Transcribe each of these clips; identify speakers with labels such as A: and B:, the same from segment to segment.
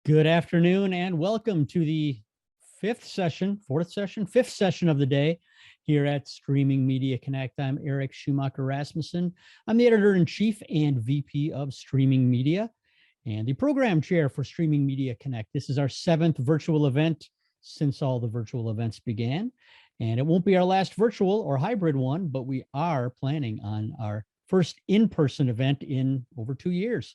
A: Good afternoon and welcome to the fifth session of the day here at Streaming Media Connect. I'm Eric Schumacher Rasmussen. I'm the editor-in-chief and VP of Streaming Media and the program chair for Streaming Media Connect. This is our seventh virtual event since all the virtual events began. And it won't be our last virtual or hybrid one, but we are planning on our first in-person event in over 2 years.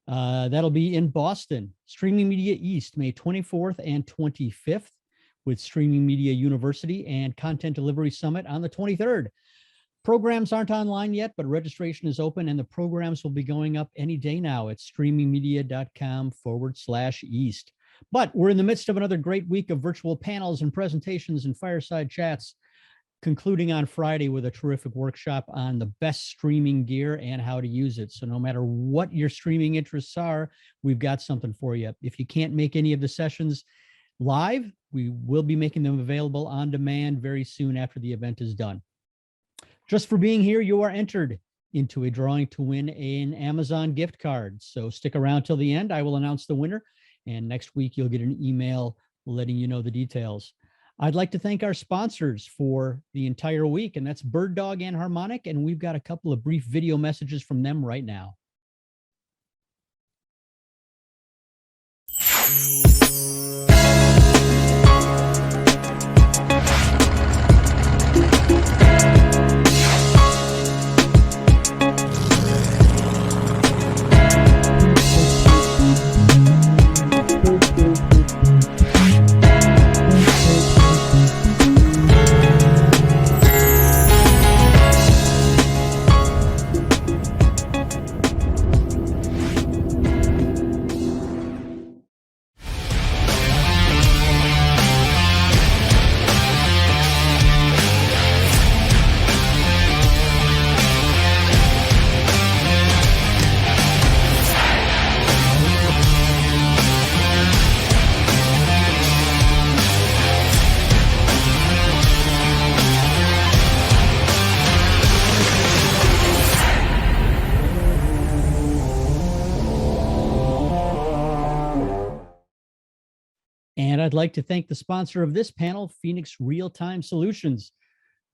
A: That'll be in Boston, Streaming Media East, May 24th and 25th, with Streaming Media University and Content Delivery Summit on the 23rd. Programs aren't online yet, but registration is open and the programs will be going up any day now at streamingmedia.com/east. But we're in the midst of another great week of virtual panels and presentations and fireside chats, concluding on Friday with a terrific workshop on the best streaming gear and how to use it. So no matter what your streaming interests are, we've got something for you. If you can't make any of the sessions live, we will be making them available on demand very soon after the event is done. Just for being here, you are entered into a drawing to win an Amazon gift card. So stick around till the end. I will announce the winner, and next week you'll get an email letting you know the details. I'd like to thank our sponsors for the entire week, and that's Bird Dog and Harmonic, and we've got a couple of brief video messages from them right now. And I'd like to thank the sponsor of this panel, Phenix Real-Time Solutions,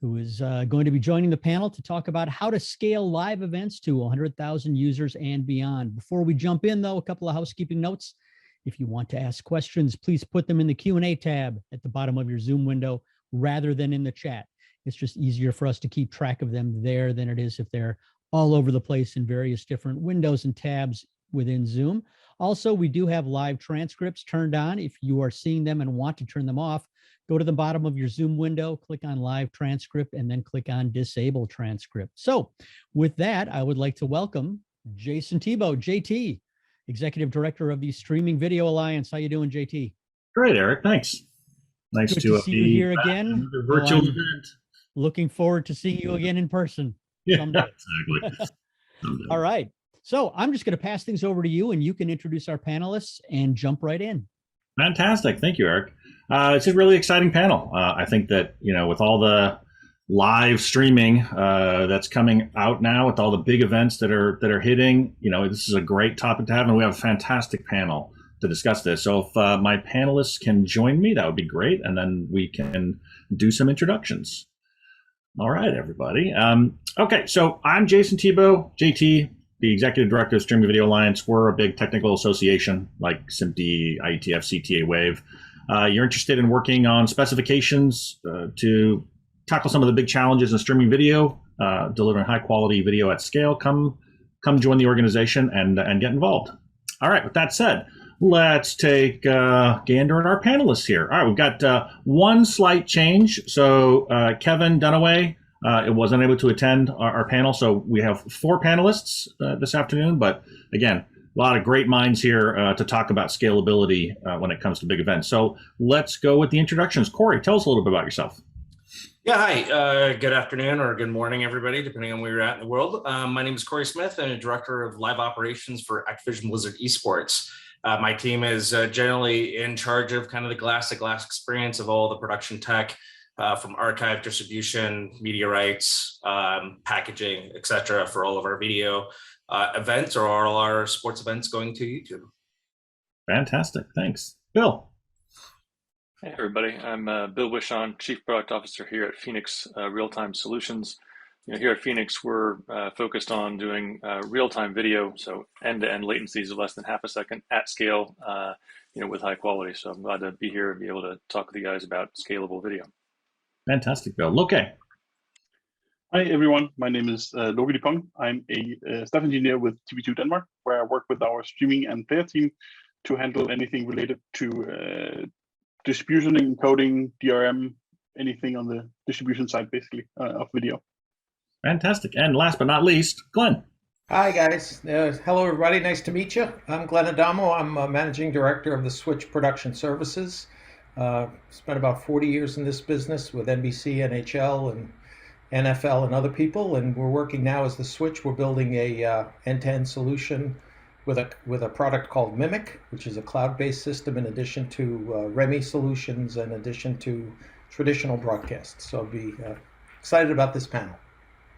A: who is going to be joining the panel to talk about how to scale live events to 100,000 users and beyond. Before we jump in, though, a couple of housekeeping notes. If you want to ask questions, please put them in the Q&A tab at the bottom of your Zoom window rather than in the chat. It's just easier for us to keep track of them there than it is if they're all over the place in various different windows and tabs within Zoom. Also, we do have live transcripts turned on. If you are seeing them and want to turn them off, go to the bottom of your Zoom window, click on live transcript, and then click on disable transcript. So with that, I would like to welcome Jason Thibeault, JT, Executive Director of the Streaming Video Alliance. How you doing, JT?
B: Great, Eric. Thanks. Nice
A: to see you here again.
B: Virtual event.
A: Looking forward to seeing you again in person.
B: Yeah,
A: someday.
B: Exactly. Someday.
A: All right. So I'm just going to pass things over to you and you can introduce our panelists and jump right in.
B: Fantastic. Thank you, Eric. It's a really exciting panel. I think that, with all the live streaming that's coming out now, with all the big events that are hitting, this is a great topic to have, and we have a fantastic panel to discuss this. So if my panelists can join me, that would be great. And then we can do some introductions. All right, everybody. Okay, so I'm Jason Thibeault, JT, the Executive Director of Streaming Video Alliance. We're a big technical association like SMPTE, IETF, CTA, WAVE. You're interested in working on specifications to tackle some of the big challenges in streaming video, delivering high quality video at scale. Come join the organization and get involved. All right, with that said, let's take a gander at our panelists here. All right, we've got one slight change. So Kevin Dunaway, it wasn't able to attend our panel, so we have 4 panelists this afternoon. But again, a lot of great minds here to talk about scalability when it comes to big events. So let's go with the introductions. Corey, tell us a little bit about yourself.
C: Yeah, hi. Good afternoon or good morning, everybody, depending on where you're at in the world. My name is Corey Smith. I'm a Director of Live Operations for Activision Blizzard Esports. My team is generally in charge of kind of the glass experience of all the production tech, from archive, distribution, media rights, packaging, etc., for all of our video events or all our sports events going to YouTube.
B: Fantastic. Thanks. Bill.
D: Hey, everybody. I'm Bill Wishon, Chief Product Officer here at Phenix Real-Time Solutions. Here at Phenix, we're focused on doing real-time video, so end-to-end latencies of less than half a second at scale, with high quality. So I'm glad to be here and be able to talk with you guys about scalable video.
B: Fantastic, Bill. Loke.
E: Hi, everyone. My name is Loke Dupont. I'm a staff engineer with TV2 Denmark, where I work with our streaming and player team to handle anything related to distribution, encoding, DRM, anything on the distribution side, basically, of video.
B: Fantastic. And last but not least, Glen.
F: Hi, guys. Hello, everybody. Nice to meet you. I'm Glen Adamo. I'm Managing Director of the Switch Production Services. Spent about 40 years in this business with NBC, NHL, and NFL and other people, and we're working now as the Switch. We're building a end-to-end solution with a product called Mimic, which is a cloud-based system in addition to REMI solutions, in addition to traditional broadcasts. So I'll be excited about this panel.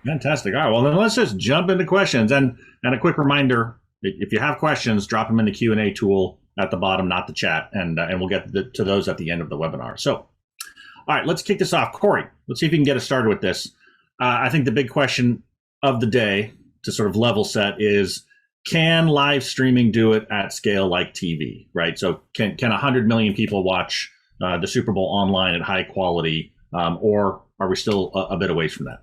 B: Fantastic. All right, well, then let's just jump into questions. And a quick reminder, if you have questions, drop them in the Q&A tool at the bottom, not the chat, and we'll get to those at the end of the webinar. So, all right, let's kick this off. Corey, let's see if you can get us started with this. I think the big question of the day to sort of level set is, can live streaming do it at scale like TV, right? So can 100 million people watch the Super Bowl online at high quality, or are we still a bit away from that?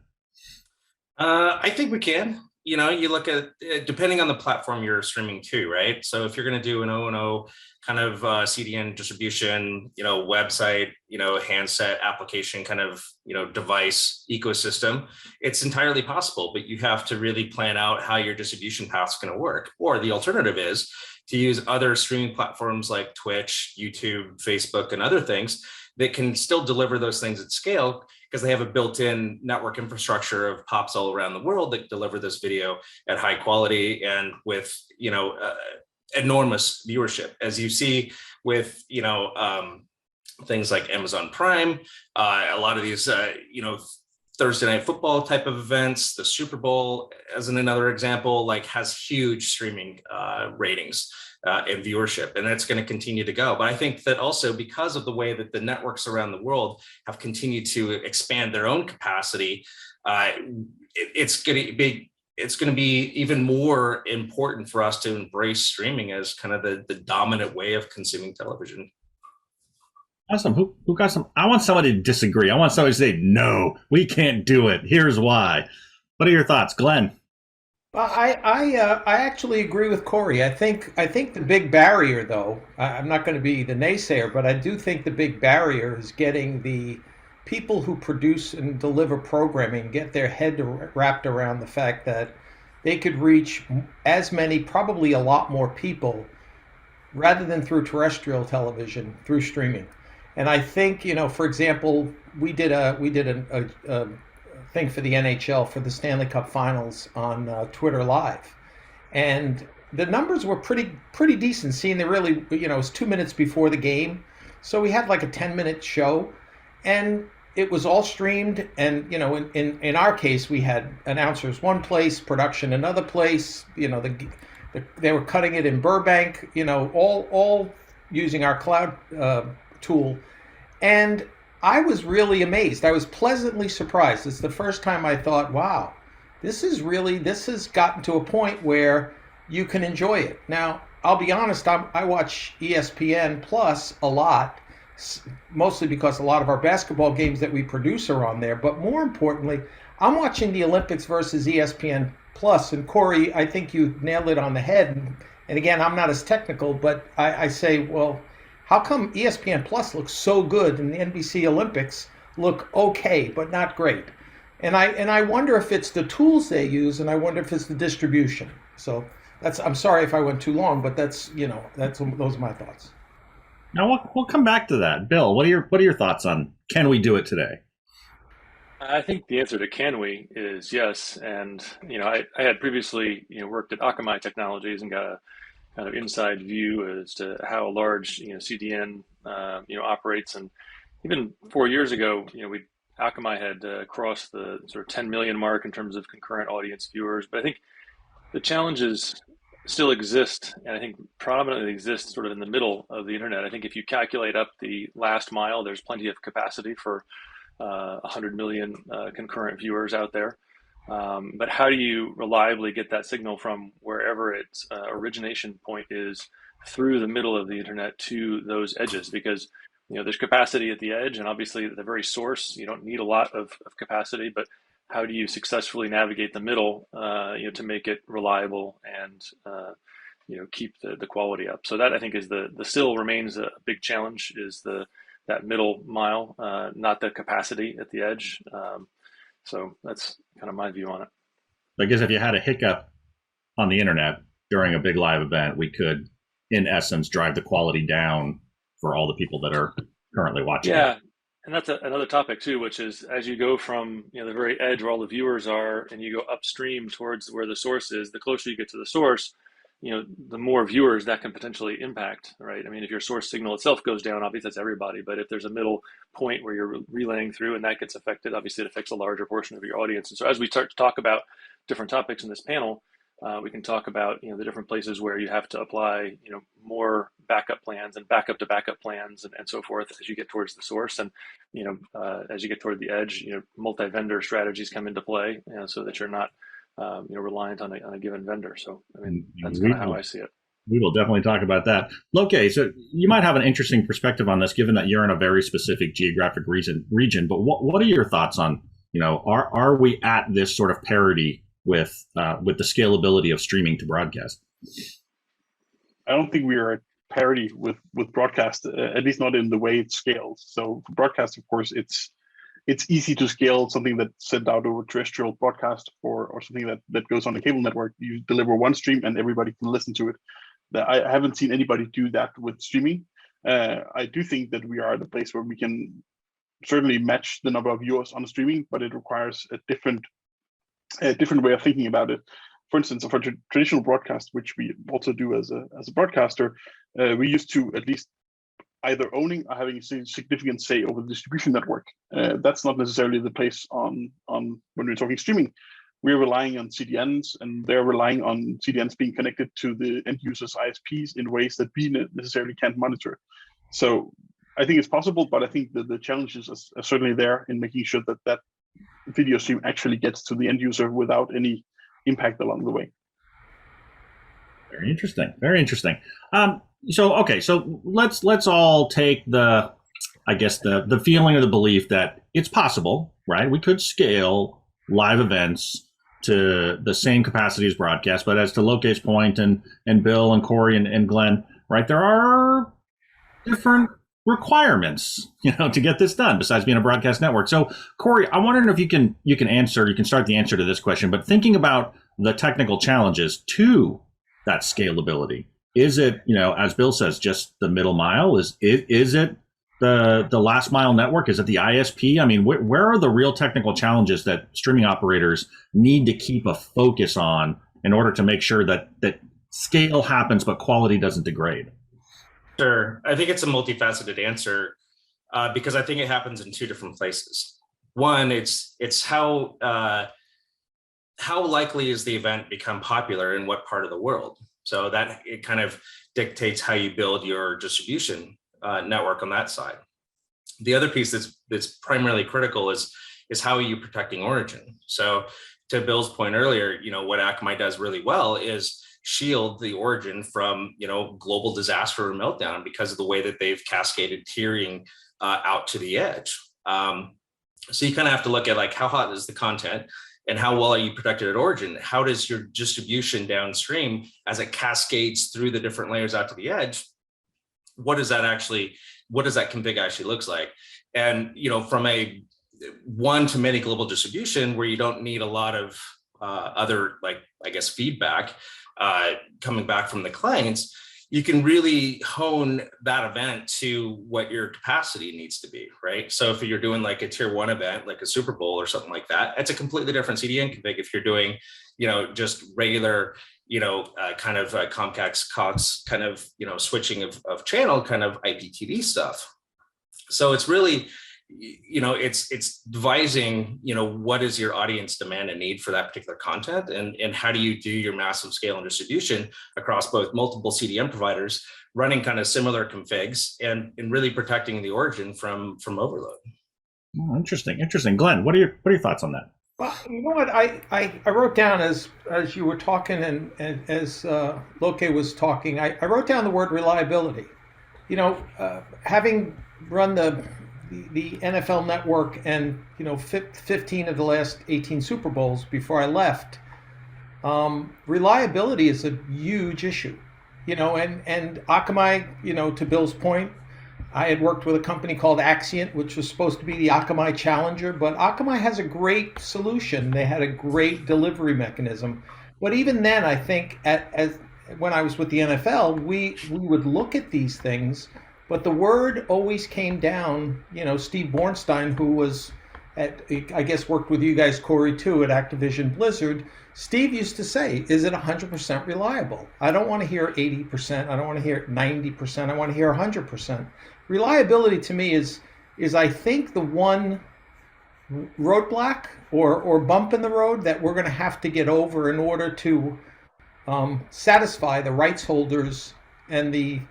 C: I think we can. You look at, depending on the platform you're streaming to, right? So if you're going to do an O&O kind of CDN distribution, website, handset application kind of, device ecosystem, it's entirely possible, but you have to really plan out how your distribution path is going to work. Or the alternative is to use other streaming platforms like Twitch, YouTube, Facebook, and other things that can still deliver those things at scale, because they have a built-in network infrastructure of POPs all around the world that deliver this video at high quality and with, enormous viewership. As you see with, things like Amazon Prime, a lot of these, Thursday Night Football type of events, the Super Bowl, as another example, has huge streaming ratings and viewership, and it's going to continue to go. But I think that also because of the way that the networks around the world have continued to expand their own capacity, it's going to be even more important for us to embrace streaming as kind of the dominant way of consuming television.
B: Awesome. Who got some? I want somebody to disagree. I want somebody to say, no, we can't do it. Here's why. What are your thoughts, Glen?
F: I actually agree with Corey. I think the big barrier, though, I'm not going to be the naysayer, but I do think the big barrier is getting the people who produce and deliver programming get their head wrapped around the fact that they could reach as many, probably a lot more people, rather than through terrestrial television, through streaming. And I think, for example, we did a thing for the NHL for the Stanley Cup Finals on Twitter Live, and the numbers were pretty decent. Seeing the really, it was 2 minutes before the game, so we had like a 10-minute show, and it was all streamed. And in our case, we had announcers one place, production another place. They were cutting it in Burbank. All using our cloud tool, and I was really amazed. I was pleasantly surprised. It's the first time I thought, wow, this has gotten to a point where you can enjoy it. Now, I'll be honest, I watch ESPN Plus a lot, mostly because a lot of our basketball games that we produce are on there. But more importantly, I'm watching the Olympics versus ESPN Plus. And Corey, I think you nailed it on the head. And again, I'm not as technical, but I say, well, how come ESPN Plus looks so good and the NBC Olympics look okay, but not great? And I wonder if it's the tools they use, and I wonder if it's the distribution. So I'm sorry if I went too long, but those are my thoughts.
B: Now we'll come back to that. Bill, what are your thoughts on, can we do it today?
D: I think the answer to can we is yes. And I had previously worked at Akamai Technologies and got a kind of inside view as to how a large CDN operates. And even 4 years ago, Akamai had crossed the sort of 10 million mark in terms of concurrent audience viewers. But I think the challenge is still exist, and I think prominently exist sort of in the middle of the internet. I think if you calculate up the last mile, there's plenty of capacity for 100 million concurrent viewers out there. But how do you reliably get that signal from wherever its origination point is through the middle of the internet to those edges? Because there's capacity at the edge, and obviously at the very source, you don't need a lot of capacity, but how do you successfully navigate the middle, to make it reliable and keep the quality up? So that, I think, is the still remains a big challenge, is that middle mile, not the capacity at the edge. So that's kind of my view on it.
B: I guess if you had a hiccup on the internet during a big live event, we could, in essence, drive the quality down for all the people that are currently watching.
D: Yeah. And that's another topic too, which is as you go from the very edge where all the viewers are, and you go upstream towards where the source is, the closer you get to the source, the more viewers that can potentially impact, right? I mean, if your source signal itself goes down, obviously that's everybody. But if there's a middle point where you're relaying through and that gets affected, obviously it affects a larger portion of your audience. And so as we start to talk about different topics in this panel, we can talk about the different places where you have to apply more backup plans and backup to backup plans and so forth as you get towards the source. And as you get toward the edge, multi-vendor strategies come into play, so that you're not reliant on a given vendor. So I mean, that's kind of how I see it.
B: We will definitely talk about that. Loke, so you might have an interesting perspective on this, given that you're in a very specific geographic region. But what are your thoughts on are we at this sort of parity with the scalability of streaming to broadcast?
E: I don't think we are at parity with broadcast, at least not in the way it scales. So for broadcast, of course, it's easy to scale something that's sent out over terrestrial broadcast or something that goes on a cable network. You deliver one stream and everybody can listen to it. I haven't seen anybody do that with streaming. I do think that we are at a place where we can certainly match the number of viewers on streaming, but it requires a different way of thinking about it. For instance, for traditional broadcast, which we also do as a broadcaster, we used to at least either owning or having a significant say over the distribution network. That's not necessarily the place on when we're talking streaming. We're relying on CDNs, and they're relying on CDNs being connected to the end users' ISPs in ways that we necessarily can't monitor. So I think it's possible, but I think that the challenges are certainly there in making sure that video stream actually gets to the end user without any impact along the way.
B: Very interesting. Very interesting. So let's all take the feeling or the belief that it's possible, right? We could scale live events to the same capacity as broadcast, but as to Loke's point and Bill and Corey and Glenn, right, there are different requirements, to get this done besides being a broadcast network. So Corey, I want to know if you can start the answer to this question, but thinking about the technical challenges to that scalability, is it, as Bill says, just the middle mile? Is it the last mile network? Is it the ISP? I mean, where are the real technical challenges that streaming operators need to keep a focus on in order to make sure that scale happens, but quality doesn't degrade?
C: Sure. I think it's a multifaceted answer because I think it happens in two different places. One, it's how likely is the event become popular in what part of the world? So that it kind of dictates how you build your distribution network on that side. The other piece that's primarily critical is how are you protecting origin? So to Bill's point earlier, what Akamai does really well is shield the origin from global disaster or meltdown because of the way that they've cascaded tiering out to the edge. So you kind of have to look at like how hot is the content and how well are you protected at origin? How does your distribution downstream as it cascades through the different layers out to the edge? What does that config actually looks like? And from a one-to-many global distribution where you don't need a lot of other feedback coming back from the clients, you can really hone that event to what your capacity needs to be, right? So if you're doing like a tier 1 event, like a Super Bowl or something like that, it's a completely different CDN config. If you're doing, just regular, kind of Comcast Cox kind of, switching of channel kind of IPTV stuff. So it's really, it's devising, what is your audience demand and need for that particular content, and how do you do your massive scale and distribution across both multiple CDN providers running kind of similar configs and really protecting the origin from overload.
B: Oh, interesting. Glenn, what are your thoughts on that?
F: Well, you know what, I wrote down as you were talking and as Loke was talking, I wrote down the word reliability. Having run the NFL network and 15 of the last 18 Super Bowls before I left, reliability is a huge issue. And Akamai, to Bill's point, I had worked with a company called Axient, which was supposed to be the Akamai challenger, but Akamai has a great solution. They had a great delivery mechanism. But even then, I think when I was with the NFL, we would look at these things, but the word always came down. Steve Bornstein, who was I guess worked with you guys, Corey, too, at Activision Blizzard. Steve used to say, is it 100% reliable? I don't want to hear 80%. I don't want to hear 90%. I want to hear 100%. Reliability to me is I think the one roadblock or bump in the road that we're going to have to get over in order to satisfy the rights holders and the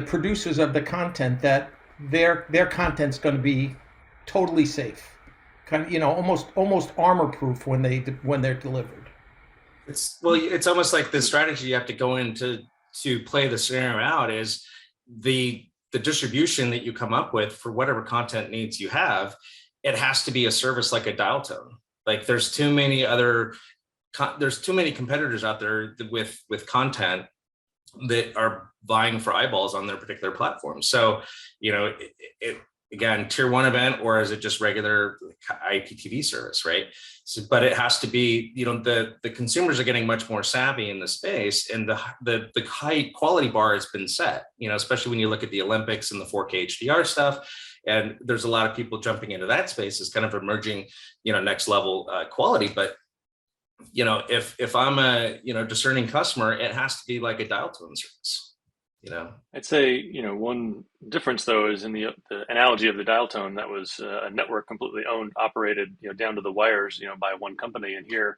F: producers of the content that their content's going to be totally safe, kind of almost armor proof when they're delivered.
C: It's almost like the strategy you have to go into to play the scenario out is the distribution that you come up with for whatever content needs you have. It has to be a service like a dial tone. Like there's too many competitors out there with content that are vying for eyeballs on their particular platform. So, again, tier one event, or is it just regular IPTV service, right? So, but it has to be, the consumers are getting much more savvy in the space, and the high quality bar has been set, especially when you look at the Olympics and the 4K HDR stuff. And there's a lot of people jumping into that space as kind of emerging, next level quality. But, if I'm a, discerning customer, it has to be like a dial tone service.
D: I'd say, one difference though is in the analogy of the dial tone, that was a network completely owned, operated, down to the wires, by one company. And here,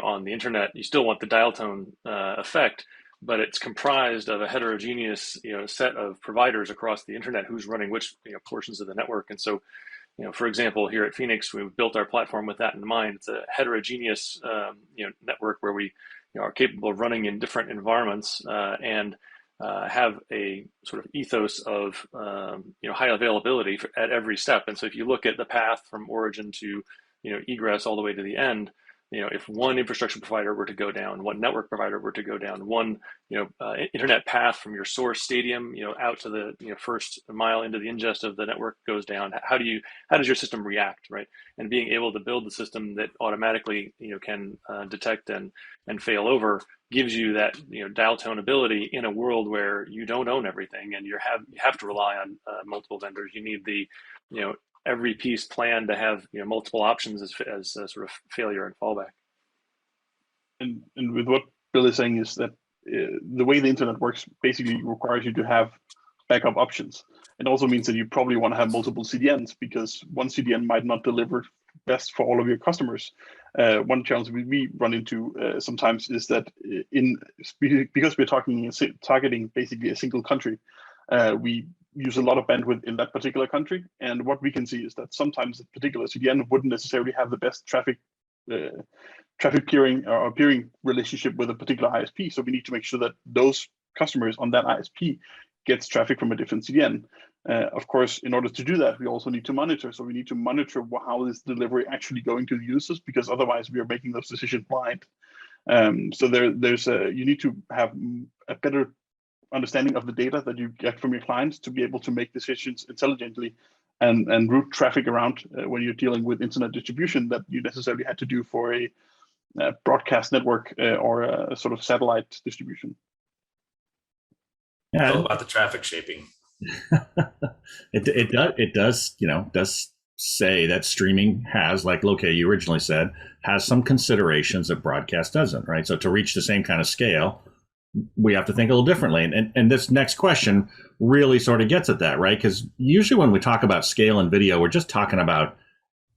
D: on the internet, you still want the dial tone effect, but it's comprised of a heterogeneous, set of providers across the internet who's running which, portions of the network. And so, for example, here at Phenix, we've built our platform with that in mind. It's a heterogeneous, network where we are capable of running in different environments and have a sort of ethos of high availability at every step. And so if you look at the path from origin to egress all the way to the end, if one infrastructure provider were to go down, one network provider were to go down, one internet path from your source stadium out to the first mile into the ingest of the network goes down, how does your system react, right? And being able to build the system that automatically can detect and fail over gives you that dial tone ability in a world where you don't own everything and you have to rely on multiple vendors. You need the every piece plan to have multiple options as a sort of failure and fallback.
E: And with what Bill is saying is that the way the internet works basically requires you to have backup options. It also means that you probably want to have multiple CDNs, because one CDN might not deliver best for all of your customers. One challenge we run into sometimes is that because we're targeting basically a single country, we use a lot of bandwidth in that particular country. And what we can see is that sometimes a particular CDN wouldn't necessarily have the best traffic peering or peering relationship with a particular ISP. So we need to make sure that those customers on that ISP gets traffic from a different CDN. Of course, in order to do that, we also need to monitor. So we need to monitor how is delivery actually going to the users, because otherwise we are making those decisions blind. So you need to have a better understanding of the data that you get from your clients to be able to make decisions intelligently and route traffic around when you're dealing with internet distribution that you necessarily had to do for a broadcast network or a sort of satellite distribution.
C: Yeah, all about the traffic shaping.
B: It does say that streaming has, like Loke, you originally said, has some considerations that broadcast doesn't, right? So to reach the same kind of scale, we have to think a little differently. And this next question really sort of gets at that, right? Because usually when we talk about scale and video, we're just talking about,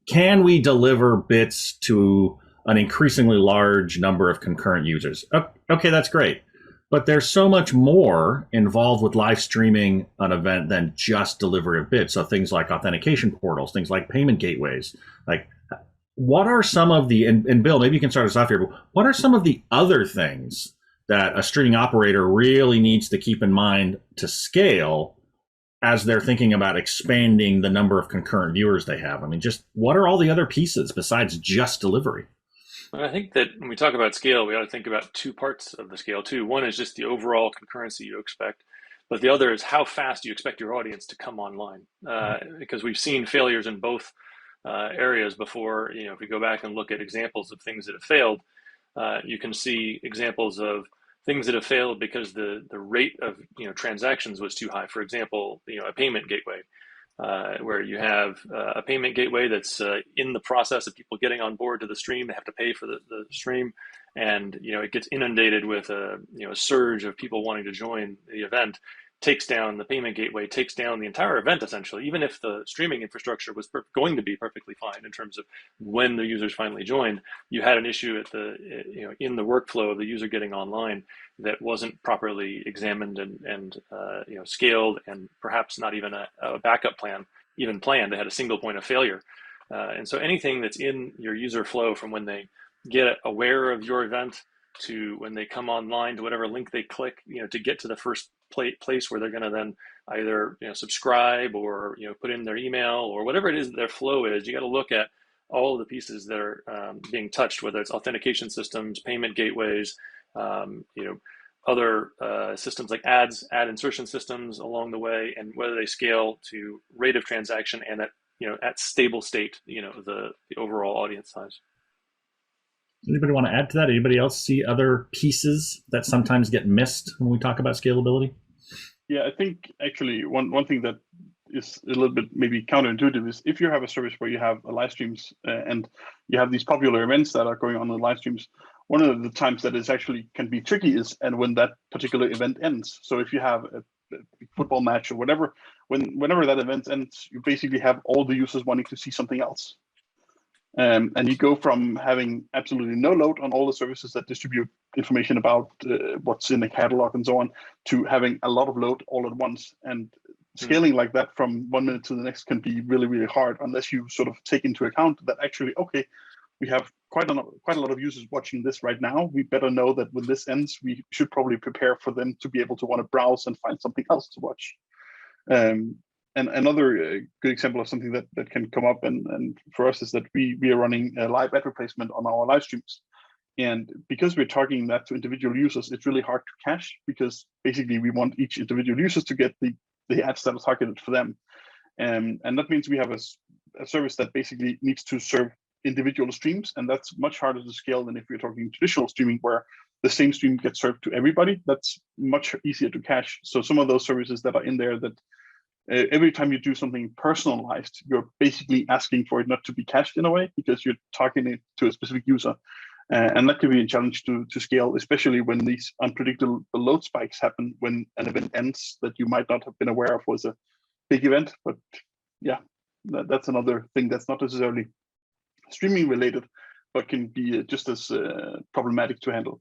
B: can we deliver bits to an increasingly large number of concurrent users? Okay, that's great. But there's so much more involved with live streaming an event than just delivery of bits. So things like authentication portals, things like payment gateways. Like, what are some of the, and Bill, maybe you can start us off here, but what are some of the other things that a streaming operator really needs to keep in mind to scale as they're thinking about expanding the number of concurrent viewers they have? I mean, just what are all the other pieces besides just delivery?
D: I think that when we talk about scale, we ought to think about two parts of the scale too. One is just the overall concurrency you expect, but the other is how fast you expect your audience to come online. Because we've seen failures in both areas before. You know, if we go back and look at examples of things that have failed, you can see examples of things that have failed because the rate of transactions was too high. For example, a payment gateway. Where you have a payment gateway that's in the process of people getting on board to the stream. They have to pay for the stream, and it gets inundated with a surge of people wanting to join the event. Takes down the payment gateway, takes down the entire event essentially. Even if the streaming infrastructure was going to be perfectly fine in terms of when the users finally joined, you had an issue at the in the workflow of the user getting online that wasn't properly examined and scaled, and perhaps not even a backup plan even planned. They had a single point of failure, and so anything that's in your user flow from when they get aware of your event to when they come online to whatever link they click, to get to the first place where they're going to then either subscribe or put in their email or whatever it is that their flow is. You got to look at all of the pieces that are being touched, whether it's authentication systems, payment gateways, other systems like ad insertion systems along the way, and whether they scale to rate of transaction and at stable state, the overall audience size.
B: Anybody want to add to that? Anybody else see other pieces that sometimes get missed when we talk about scalability?
E: Yeah, I think actually one thing that is a little bit maybe counterintuitive is if you have a service where you have live streams and you have these popular events that are going on in live streams, one of the times that is actually can be tricky is and when that particular event ends. So if you have a football match or whatever, whenever that event ends, you basically have all the users wanting to see something else. And you go from having absolutely no load on all the services that distribute information about what's in the catalog and so on, to having a lot of load all at once. And scaling like that from 1 minute to the next can be really, really hard unless you sort of take into account that actually, okay, we have quite a lot of users watching this right now. We better know that when this ends, we should probably prepare for them to be able to want to browse and find something else to watch. And another good example of something that can come up and for us is that we are running a live ad replacement on our live streams. And because we're targeting that to individual users, it's really hard to cache because basically we want each individual users to get the ads that are targeted for them. And that means we have a service that basically needs to serve individual streams. And that's much harder to scale than if we're talking traditional streaming where the same stream gets served to everybody. That's much easier to cache. So some of those services that are in there that every time you do something personalized, you're basically asking for it not to be cached in a way because you're targeting it to a specific user. And that can be a challenge to scale, especially when these unpredictable load spikes happen when an event ends that you might not have been aware of was a big event. But yeah, that's another thing that's not necessarily streaming related, but can be just as problematic to handle.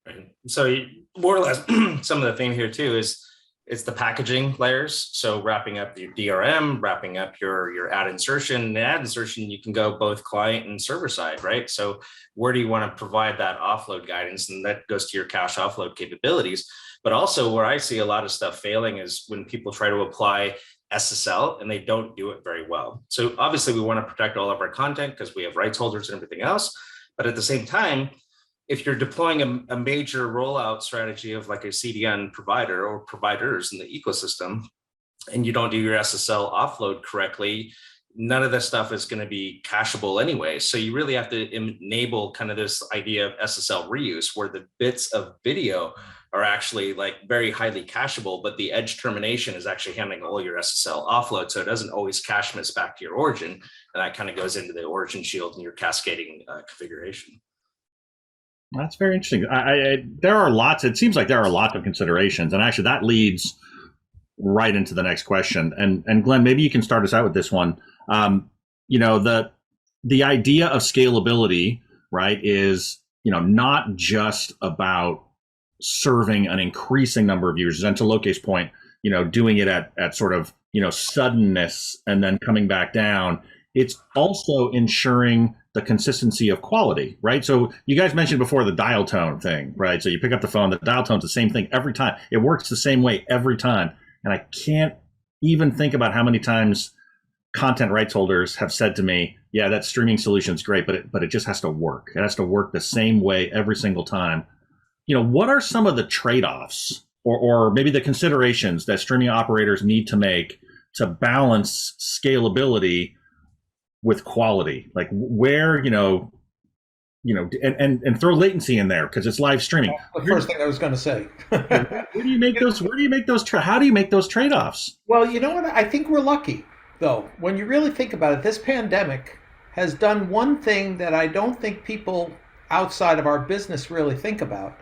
C: Right. So more or less, some of the theme here too is it's the packaging layers. So wrapping up your DRM, wrapping up your ad insertion. The ad insertion, you can go both client and server side, right? So where do you want to provide that offload guidance? And that goes to your cache offload capabilities. But also where I see a lot of stuff failing is when people try to apply SSL and they don't do it very well. So obviously we want to protect all of our content because we have rights holders and everything else. But at the same time, if you're deploying a major rollout strategy of like a CDN provider or providers in the ecosystem, and you don't do your SSL offload correctly, none of this stuff is going to be cacheable anyway. So you really have to enable kind of this idea of SSL reuse where the bits of video are actually like very highly cacheable, but the edge termination is actually handling all your SSL offload. So it doesn't always cache miss back to your origin. And that kind of goes into the origin shield and your cascading configuration.
B: That's very interesting. There are lots. It seems like there are lots of considerations, and actually, that leads right into the next question. And Glenn, maybe you can start us out with this one. The idea of scalability, right, is not just about serving an increasing number of users. And to Loke's point, doing it at sort of suddenness and then coming back down. It's also ensuring the consistency of quality, right? So you guys mentioned before the dial tone thing, right? So you pick up the phone, the dial tone's the same thing every time. It works the same way every time. And I can't even think about how many times content rights holders have said to me, yeah, that streaming solution's great, but it just has to work. It has to work the same way every single time. What are some of the trade-offs or maybe the considerations that streaming operators need to make to balance scalability with quality? Like where, and throw latency in there because it's live streaming.
F: The first thing I was going to say.
B: Where do you make those? How do you make those trade-offs?
F: Well, you know what? I think we're lucky, though. When you really think about it, this pandemic has done one thing that I don't think people outside of our business really think about.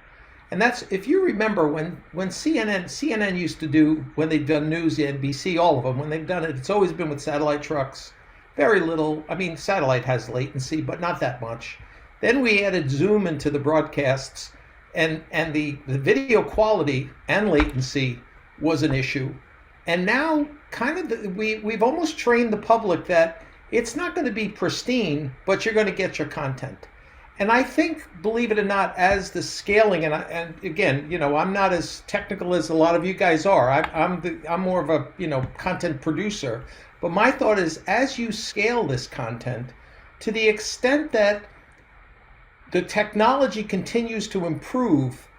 F: And that's, if you remember when CNN used to do, when they've done news, the NBC, all of them, when they've done it, it's always been with satellite trucks. Very little. I mean, satellite has latency, but not that much. Then we added Zoom into the broadcasts, and the video quality and latency was an issue. And now, kind of, we've almost trained the public that it's not going to be pristine, but you're going to get your content. And I think, believe it or not, as the scaling, and again, I'm not as technical as a lot of you guys are. I'm more of a content producer. But my thought is, as you scale this content, to the extent that the technology continues to improve,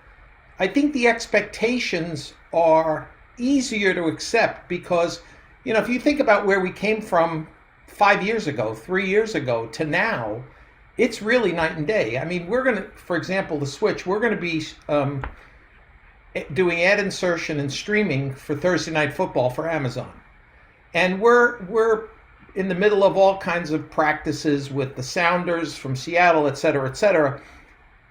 F: I think the expectations are easier to accept because, if you think about where we came from 5 years ago, 3 years ago to now, it's really night and day. I mean, we're going to, for example, the Switch, we're going to be doing ad insertion and streaming for Thursday Night Football for Amazon. And we're in the middle of all kinds of practices with the Sounders from Seattle, et cetera,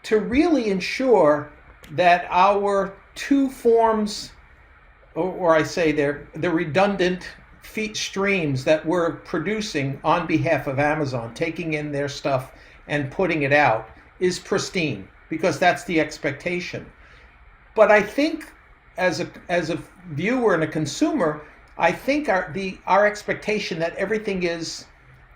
F: to really ensure that our two forms, or I say the redundant feed streams that we're producing on behalf of Amazon, taking in their stuff and putting it out, is pristine, because that's the expectation. But I think as a viewer and a consumer, I think our expectation that everything is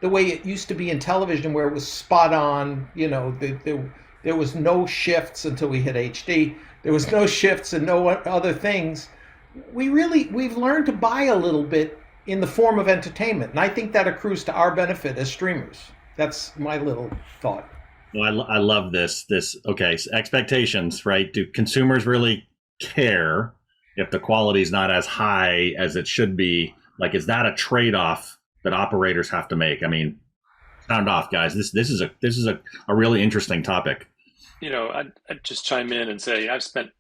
F: the way it used to be in television, where it was spot on, there was no shifts until we hit HD. There was no shifts and no other things. We've learned to buy a little bit in the form of entertainment. And I think that accrues to our benefit as streamers. That's my little thought.
B: Well, I love this. Okay, so expectations, right? Do consumers really care if the quality is not as high as it should be? Like, is that a trade-off that operators have to make? I mean, sound off, guys. This is a really interesting topic.
D: I'd just chime in and say I've spent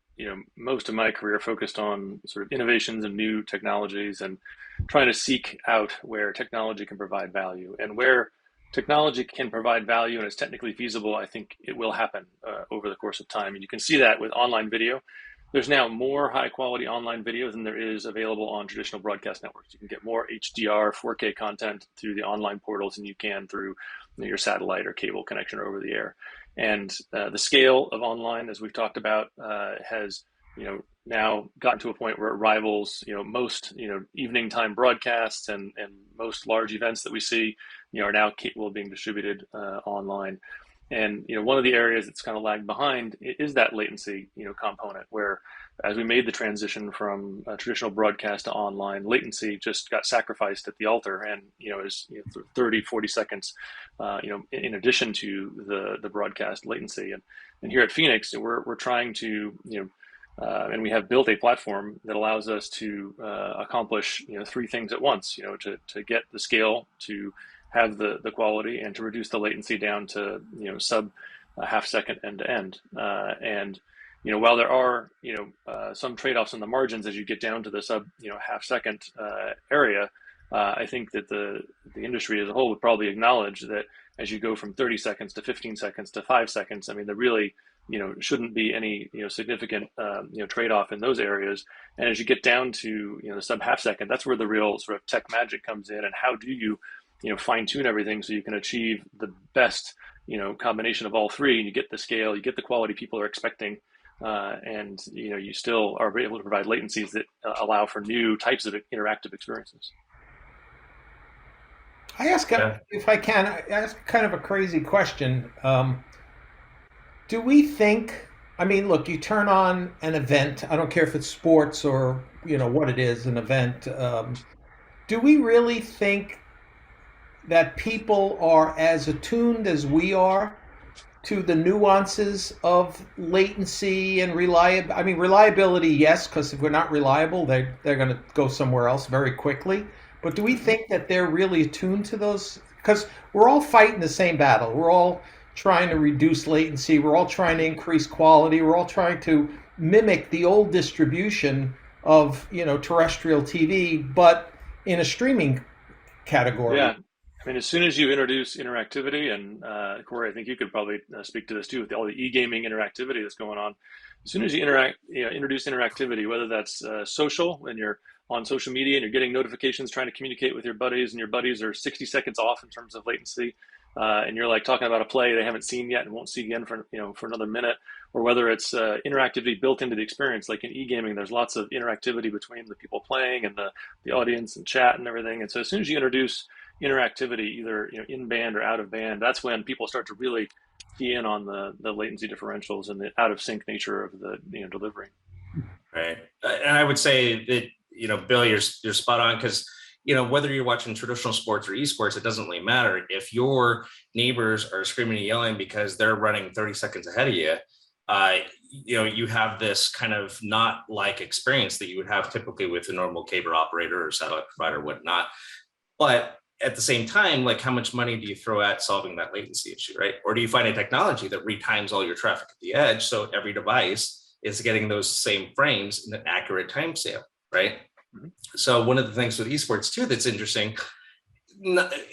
D: most of my career focused on sort of innovations and new technologies and trying to seek out where technology can provide value, and where technology can provide value and is technically feasible, I think it will happen over the course of time. And you can see that with online video. There's now more high quality online video than there is available on traditional broadcast networks. You can get more HDR, 4K content through the online portals than you can through your satellite or cable connection or over the air. And the scale of online, as we've talked about, has now gotten to a point where it rivals most evening time broadcasts, and most large events that we see are now capable of being distributed online. And one of the areas that's kind of lagged behind is that latency component, where as we made the transition from traditional broadcast to online, latency just got sacrificed at the altar, and is 30, 40 seconds in addition to the broadcast latency. And here at Phenix, we're trying to and we have built a platform that allows us to accomplish three things at once. To get the scale, to have the quality, and to reduce the latency down to sub half second end to end. And while there are some trade-offs on the margins as you get down to the sub half second area, I think that the industry as a whole would probably acknowledge that as you go from 30 seconds to 15 seconds to 5 seconds, I mean, the really shouldn't be any significant trade-off in those areas. And as you get down to the sub half second, that's where the real sort of tech magic comes in. And how do you fine tune everything so you can achieve the best combination of all three, and you get the scale, you get the quality people are expecting, and you still are able to provide latencies that allow for new types of interactive experiences.
F: I ask, if I can, I ask kind of a crazy question. Do we think, I mean, look, you turn on an event, I don't care if it's sports or, what it is, an event. Do we really think that people are as attuned as we are to the nuances of latency and reliability? I mean, reliability, yes, because if we're not reliable, they're going to go somewhere else very quickly. But do we think that they're really attuned to those? Because we're all fighting the same battle. We're all trying to reduce latency. We're all trying to increase quality. We're all trying to mimic the old distribution of, terrestrial TV, but in a streaming category.
D: Yeah. I mean, as soon as you introduce interactivity, and Corey, I think you could probably speak to this too, with all the e-gaming interactivity that's going on. As soon as you introduce interactivity, whether that's social, when you're on social media and you're getting notifications trying to communicate with your buddies, and your buddies are 60 seconds off in terms of latency, and you're like talking about a play they haven't seen yet and won't see again for another minute, or whether it's interactivity built into the experience, like in e-gaming, there's lots of interactivity between the people playing and the audience and chat and everything. And so as soon as you introduce interactivity, either in band or out of band, that's when people start to really key in on the latency differentials and the out of sync nature of the delivery.
C: Right, and I would say that Bill, you're spot on, because whether you're watching traditional sports or esports, it doesn't really matter. If your neighbors are screaming and yelling because they're running 30 seconds ahead of you, you have this kind of not like experience that you would have typically with a normal cable operator or satellite provider, or whatnot. But at the same time, like, how much money do you throw at solving that latency issue, right? Or do you find a technology that retimes all your traffic at the edge, so every device is getting those same frames in an accurate timestamp, right? Mm-hmm. So one of the things with esports too that's interesting,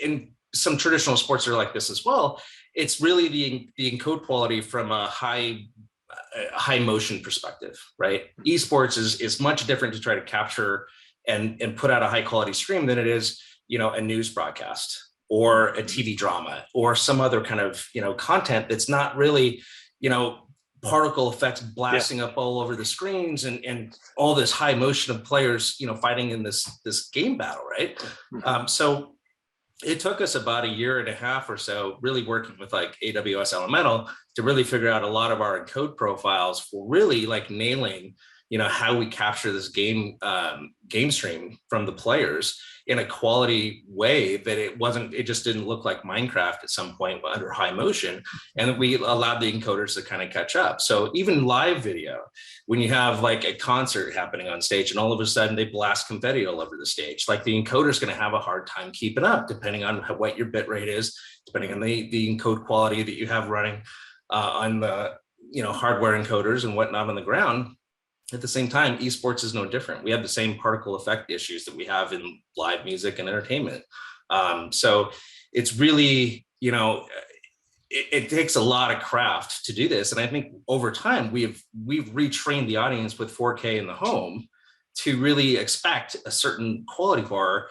C: in some traditional sports are like this as well, it's really the encode quality from a high motion perspective, right? Esports is much different to try to capture and put out a high quality stream than it is a news broadcast or a TV drama or some other kind of content that's not really particle effects blasting up all over the screens and all this high motion of players fighting in this game battle, right? So it took us about a year and a half or so really working with like AWS Elemental to really figure out a lot of our encode profiles for really like nailing how we capture this game stream from the players in a quality way that it just didn't look like Minecraft at some point under high motion. And we allowed the encoders to kind of catch up. So even live video, when you have like a concert happening on stage and all of a sudden they blast confetti all over the stage, like the encoder is going to have a hard time keeping up, depending on what your bit rate is, depending on the encode quality that you have running on the hardware encoders and whatnot on the ground. At the same time, esports is no different. We have the same particle effect issues that we have in live music and entertainment. So it's really, it takes a lot of craft to do this. And I think over time, we've retrained the audience with 4K in the home to really expect a certain quality bar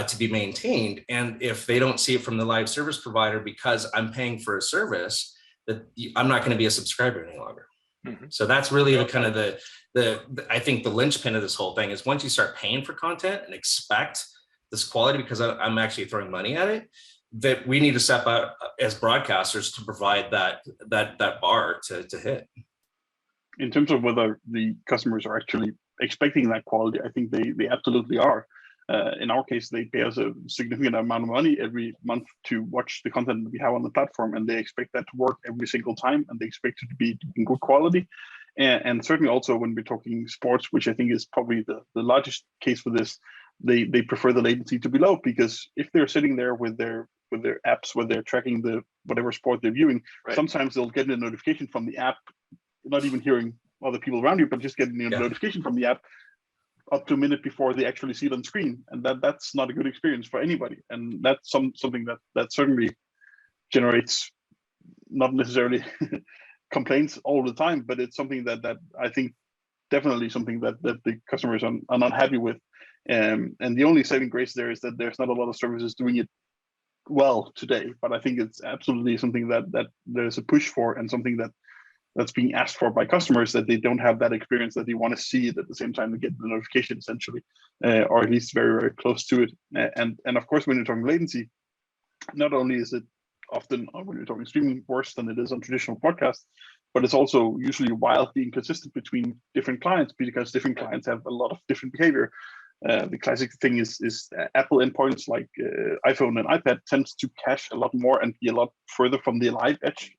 C: to be maintained. And if they don't see it from the live service provider because I'm paying for a service, that I'm not going to be a subscriber any longer. Mm-hmm. So that's really the kind of the I think the linchpin of this whole thing is once you start paying for content and expect this quality, because I'm actually throwing money at it, that we need to step out as broadcasters to provide that bar to hit.
E: In terms of whether the customers are actually expecting that quality, I think they absolutely are. In our case, they pay us a significant amount of money every month to watch the content that we have on the platform, and they expect that to work every single time, and they expect it to be in good quality. And certainly also when we're talking sports, which I think is probably the largest case for this, they prefer the latency to be low, because if they're sitting there with their apps where they're tracking whatever sport they're viewing, right, sometimes they'll get a notification from the app, not even hearing other people around you, but just getting a notification from the app up to a minute before they actually see it on screen, and that's not a good experience for anybody. And that's something that certainly generates not necessarily complaints all the time, but it's something that I think definitely something that the customers are not happy with. And the only saving grace there is that there's not a lot of services doing it well today, but I think it's absolutely something that there's a push for, and something that's being asked for by customers, that they don't have that experience, that they want to see it at the same time to get the notification, essentially, or at least very, very close to it. And of course, when you're talking latency, not only is it often, when you're talking streaming, worse than it is on traditional podcasts, but it's also usually wildly inconsistent between different clients, because different clients have a lot of different behavior. The classic thing is Apple endpoints like iPhone and iPad tends to cache a lot more and be a lot further from the live edge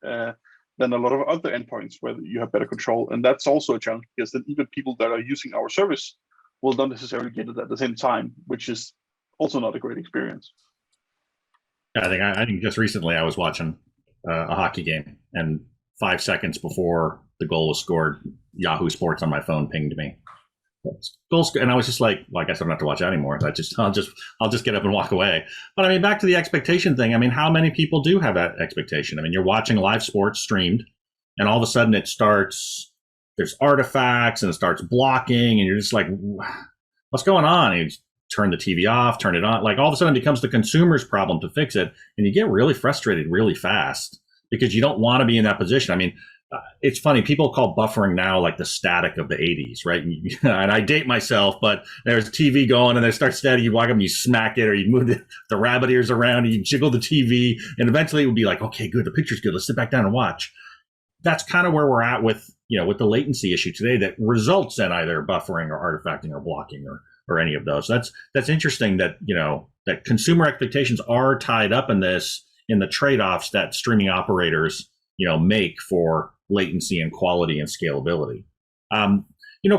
E: than a lot of other endpoints where you have better control. And that's also a challenge, because then even people that are using our service will not necessarily get it at the same time, which is also not a great experience.
B: Yeah, I think just recently I was watching a hockey game, and 5 seconds before the goal was scored, Yahoo Sports on my phone pinged me. And I was just like, well, I guess I don't have to watch that anymore. I'll just get up and walk away. But I mean, back to the expectation thing. I mean, how many people do have that expectation? I mean, you're watching live sports streamed, and all of a sudden there's artifacts and it starts blocking, and you're just like, what's going on? And you turn the TV off, turn it on. Like, all of a sudden it becomes the consumer's problem to fix it. And you get really frustrated really fast, because you don't want to be in that position. I mean, it's funny, people call buffering now like the static of the 80s, right? And I date myself, but there's TV going and there starts static, you walk up and you smack it, or you move the rabbit ears around and you jiggle the TV, and eventually it would be like, okay, good, the picture's good, let's sit back down and watch. That's kind of where we're at with the latency issue today, that results in either buffering or artifacting or blocking or any of those. That's interesting that, that consumer expectations are tied up in the trade-offs that streaming operators, make for latency and quality and scalability.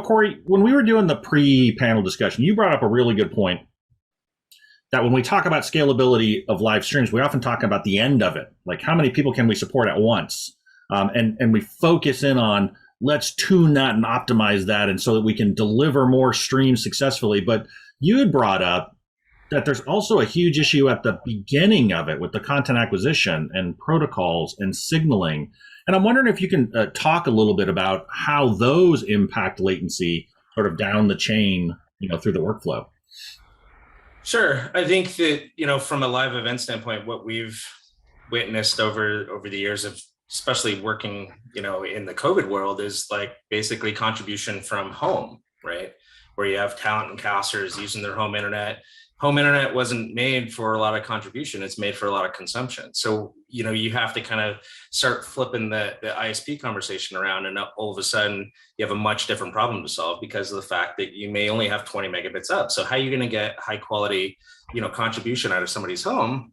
B: Corey, when we were doing the pre-panel discussion, you brought up a really good point, that when we talk about scalability of live streams, we often talk about the end of it. Like, how many people can we support at once? And we focus in on, let's tune that and optimize that, and so that we can deliver more streams successfully. But you had brought up that there's also a huge issue at the beginning of it with the content acquisition and protocols and signaling. And I'm wondering if you can talk a little bit about how those impact latency sort of down the chain, through the workflow.
C: Sure. I think that, from a live event standpoint, what we've witnessed over the years of especially working, in the COVID world, is like basically contribution from home, right? Where you have talent and casters using their home internet. Home internet wasn't made for a lot of contribution. It's made for a lot of consumption. So, you have to kind of start flipping the ISP conversation around, and all of a sudden you have a much different problem to solve, because of the fact that you may only have 20 megabits up. So how are you going to get high quality, contribution out of somebody's home?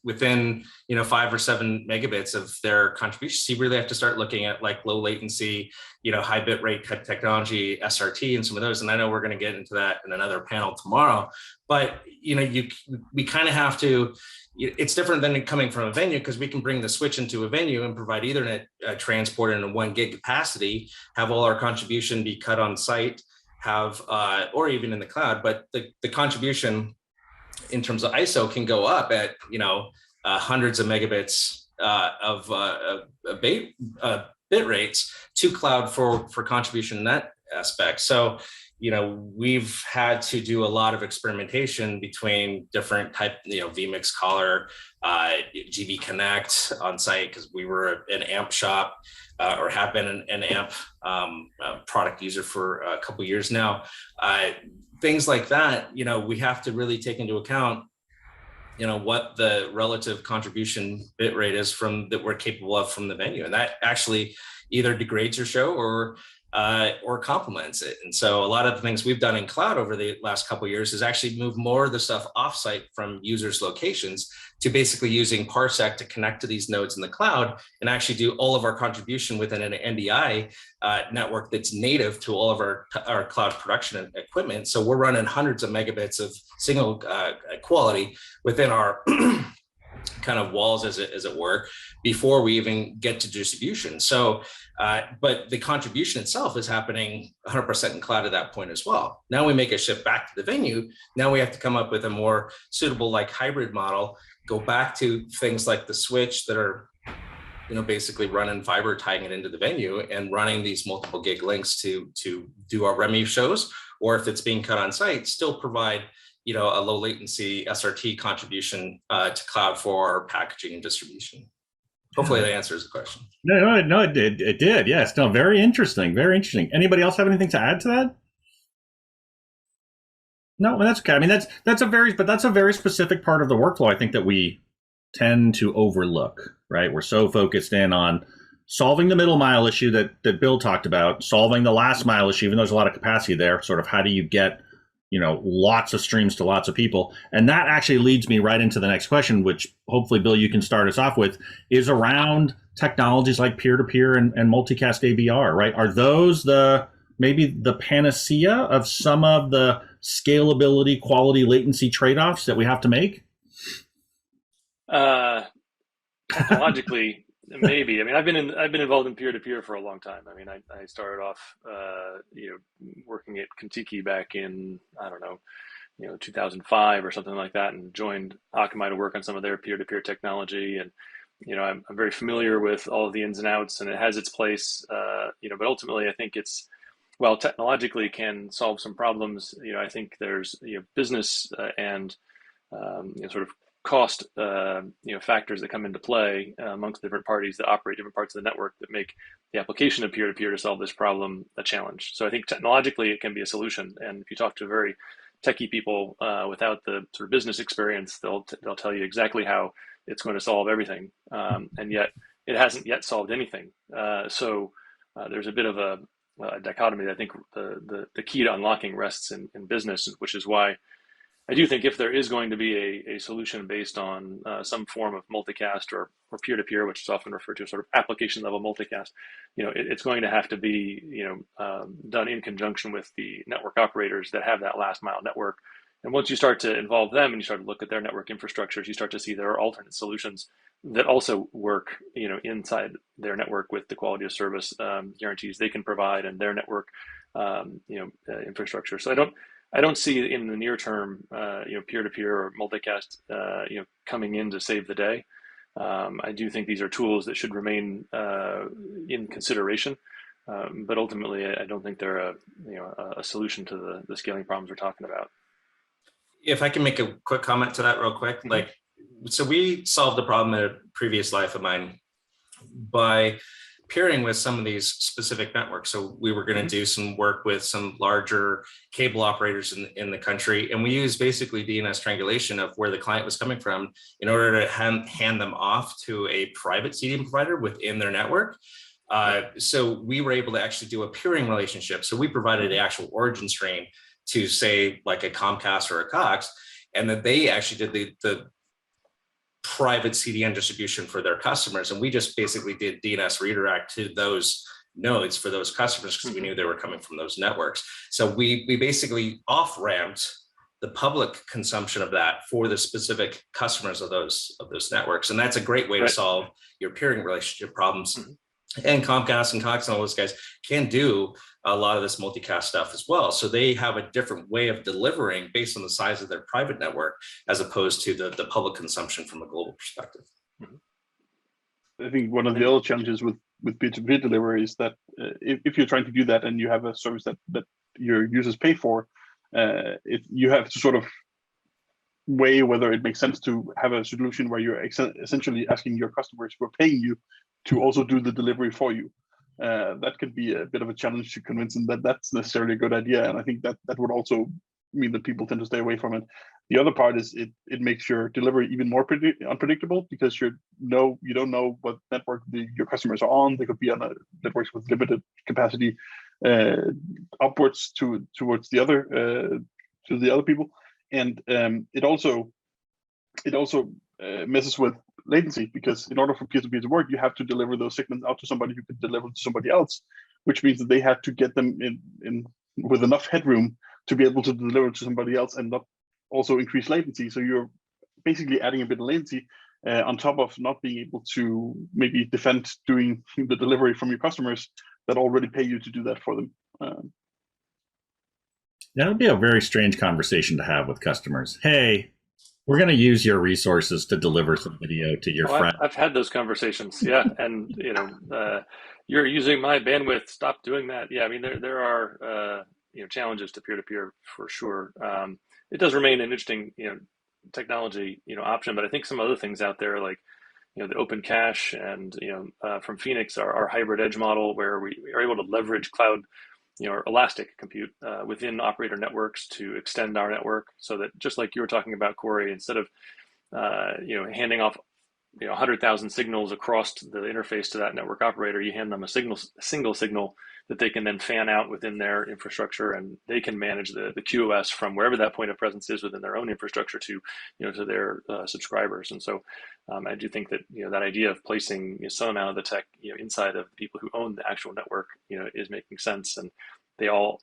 C: Within 5 or 7 megabits of their contributions, you really have to start looking at like low latency, high bit rate technology, SRT, and some of those. And I know we're going to get into that in another panel tomorrow. But we kind of have to. It's different than coming from a venue, because we can bring the switch into a venue and provide Ethernet transport in a 1 gig capacity, have all our contribution be cut on site, have or even in the cloud. But the contribution in terms of ISO can go up at hundreds of megabits of bit rates to cloud for contribution in that aspect. So we've had to do a lot of experimentation between different type, vMix Collar, GB Connect on site, because we were an AMP shop or have been an AMP product user for a couple of years now. Things like that, we have to really take into account, what the relative contribution bit rate is that we're capable of from the venue. And that actually either degrades your show or complements it. And so a lot of the things we've done in cloud over the last couple of years is actually move more of the stuff offsite from users' locations to basically using Parsec to connect to these nodes in the cloud, and actually do all of our contribution within an NDI network that's native to all of our cloud production equipment. So we're running hundreds of megabits of signal quality within our kind of walls, as it were, before we even get to distribution. So, but the contribution itself is happening 100% in cloud at that point as well. Now we make a shift back to the venue. Now we have to come up with a more suitable hybrid model, go back to things like the switch that are basically running fiber, tying it into the venue and running these multiple gig links to do our REMI shows, or if it's being cut on site, still provide, a low latency SRT contribution to cloud for packaging and distribution. Hopefully that answers the question.
B: No, it did. It did. Yes. No, very interesting. Very interesting. Anybody else have anything to add to that? No, well, that's okay. I mean, that's a very specific part of the workflow, I think, that we tend to overlook, right? We're so focused in on solving the middle mile issue that Bill talked about, solving the last mile issue, even though there's a lot of capacity there, sort of how do you get, lots of streams to lots of people. And that actually leads me right into the next question, which hopefully, Bill, you can start us off with, is around technologies like peer-to-peer and multicast AVR, right? Are those maybe the panacea of some of the scalability, quality, latency trade-offs that we have to make?
D: Technologically, maybe. I mean, I've been involved in peer-to-peer for a long time. I mean, I started off, working at Kentucky back in, 2005 or something like that, and joined Akamai to work on some of their peer-to-peer technology. And, I'm very familiar with all of the ins and outs, and it has its place, but ultimately I think while technologically can solve some problems, I think there's, business and, sort of cost, factors that come into play amongst different parties that operate different parts of the network that make the application of peer-to-peer to solve this problem a challenge. So I think technologically it can be a solution. And if you talk to very techie people without the sort of business experience, they'll tell you exactly how it's going to solve everything. And yet it hasn't yet solved anything. So there's a bit of a dichotomy that I think the key to unlocking rests in business, which is why I do think if there is going to be a solution based on some form of multicast or peer-to-peer, which is often referred to as sort of application level multicast, it's going to have to be done in conjunction with the network operators that have that last mile network. And once you start to involve them and you start to look at their network infrastructures, you start to see there are alternate solutions that also work, inside their network with the quality of service guarantees they can provide and their network, infrastructure. So I don't see in the near term, peer-to-peer or multicast, coming in to save the day. I do think these are tools that should remain in consideration, but ultimately, I don't think they're a solution to the scaling problems we're talking about.
C: If I can make a quick comment to that real quick, so we solved the problem in a previous life of mine by pairing with some of these specific networks. So we were going to do some work with some larger cable operators in the country. And we used basically DNS triangulation of where the client was coming from in order to hand them off to a private CDN provider within their network. So we were able to actually do a peering relationship. So we provided the actual origin stream to say like a Comcast or a Cox, and that they actually did the private CDN distribution for their customers. And we just basically did DNS redirect to those nodes for those customers because we knew they were coming from those networks. So we basically off-ramped the public consumption of that for the specific customers of those networks. And that's a great way to solve your peering relationship problems. And Comcast and Cox and all those guys can do a lot of this multicast stuff as well. So they have a different way of delivering based on the size of their private network, as opposed to the public consumption from a global perspective.
E: I think one of the other challenges with peer-to-peer delivery is that if you're trying to do that and you have a service that your users pay for, you have to sort of weigh whether it makes sense to have a solution where you're essentially asking your customers who are paying you to also do the delivery for you. That could be a bit of a challenge to convince them that that's necessarily a good idea. And I think that would also mean that people tend to stay away from it. The other part is it makes your delivery even more unpredictable, because you don't know what network your customers are on. They could be on networks with limited capacity upwards towards the other people. And it also messes with latency, because in order for peer-to-peer to work, you have to deliver those signals out to somebody who could deliver to somebody else, which means that they have to get them in with enough headroom to be able to deliver to somebody else and not also increase latency. So you're basically adding a bit of latency on top of not being able to maybe defend doing the delivery from your customers that already pay you to do that for them.
B: That would be a very strange conversation to have with customers. Hey, we're going to use your resources to deliver some video to your friend.
D: I've had those conversations. Yeah. And, you're using my bandwidth. Stop doing that. Yeah. I mean, there are, challenges to peer-to-peer for sure. It does remain an interesting, technology, option, but I think some other things out there, like, the open cache and, from Phenix, our hybrid edge model, where we are able to leverage cloud, or elastic compute within operator networks to extend our network, so that, just like you were talking about, Corey, instead of, handing off 100,000 signals across the interface to that network operator, you hand them a single signal that they can then fan out within their infrastructure, and they can manage the QoS from wherever that point of presence is within their own infrastructure to to their subscribers. And so I do think that that idea of placing some amount of the tech inside of the people who own the actual network is making sense, and they all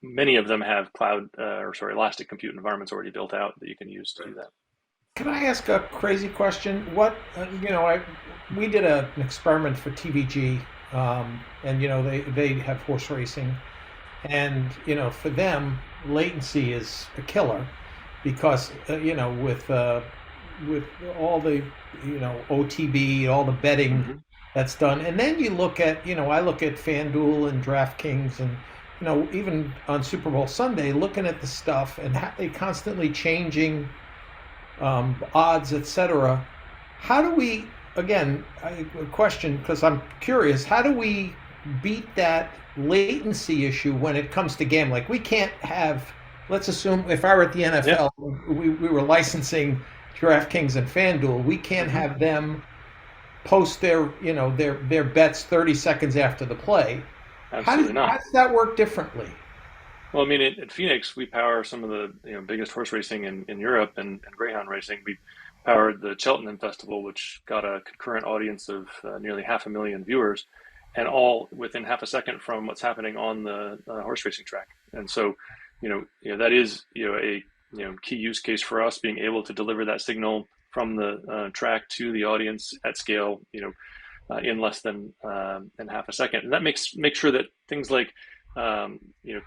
D: many of them have cloud elastic compute environments already built out that you can use to do that.
F: Can I ask a crazy question? What we did an experiment for TVG, and they have horse racing, and for them latency is a killer, because with all the OTB, all the betting that's done, and then you look at I look at FanDuel and DraftKings, and even on Super Bowl Sunday, looking at the stuff and how they constantly changing odds, etc. How do we, again, a question, because I'm curious, how do we beat that latency issue when it comes to gambling? Like, we can't have, let's assume if I were at the NFL, we were licensing DraftKings and FanDuel, we can't have them post their their bets 30 seconds after the play.
D: Absolutely not.
F: How does that work differently?
D: Well, I mean, at Phenix, we power some of the biggest horse racing in Europe and greyhound racing. We powered the Cheltenham Festival, which got a concurrent audience of nearly 500,000 viewers, and all within half a second from what's happening on the horse racing track. And so, that is a key use case for us, being able to deliver that signal from the track to the audience at scale, in less than half a second. And that makes sure that things like